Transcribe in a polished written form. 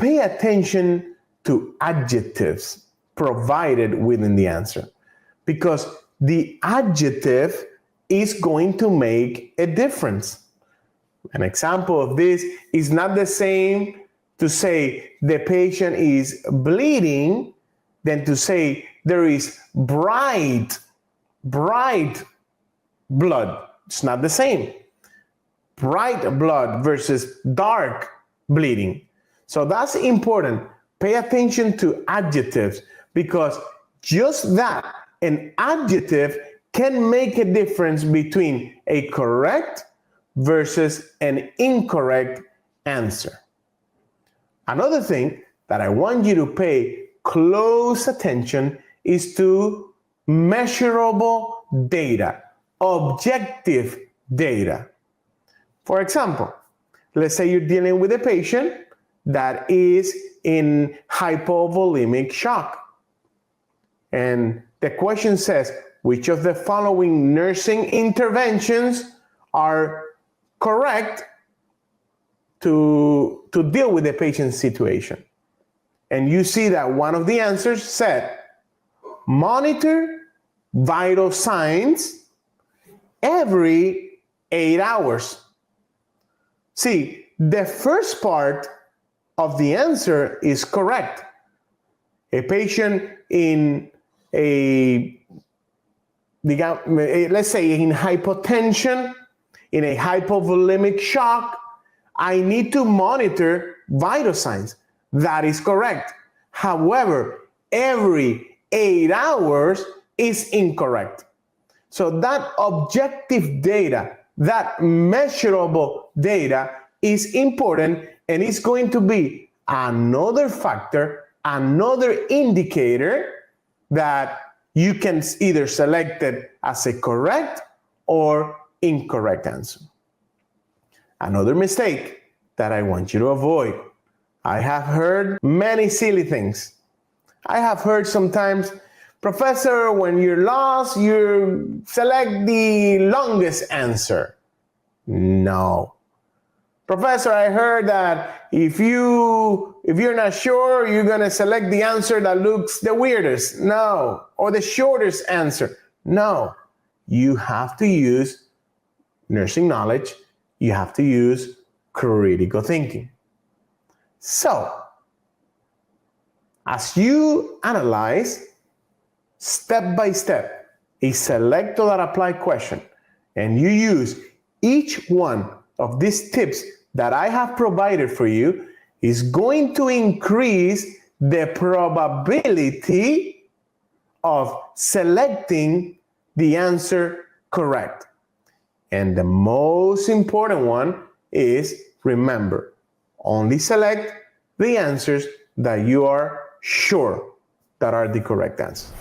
pay attention to adjectives provided within the answer, because the adjective is going to make a difference. An example of this is not the same to say the patient is bleeding than to say there is bright blood. It's not the same. Bright blood versus dark bleeding. So that's important. Pay attention to adjectives, because just that, an adjective can make a difference between a correct versus an incorrect answer. Another thing that I want you to pay close attention is to measurable data, objective data. For example, let's say you're dealing with a patient that is in hypovolemic shock. And the question says, which of the following nursing interventions are correct to deal with the patient's situation? And you see that one of the answers said, monitor vital signs every 8 hours. See, the first part of the answer is correct. A patient in let's say in hypotension, in a hypovolemic shock, I need to monitor vital signs. That is correct. However, every 8 hours is incorrect. So that objective data, that measurable data is important, and it's going to be another factor, another indicator that you can either select it as a correct or incorrect answer. Another mistake that I want you to avoid. I have heard many silly things. I have heard sometimes, Professor, when you're lost, you select the longest answer. No. Professor, I heard that if you're not sure, you're gonna select the answer that looks the weirdest. No. Or the shortest answer. No. You have to use nursing knowledge. You have to use critical thinking. So, as you analyze step by step a select or apply question, and you use each one of these tips that I have provided for you, is going to increase the probability of selecting the answer correct. And the most important one is, remember, only select the answers that you are sure that are the correct answer.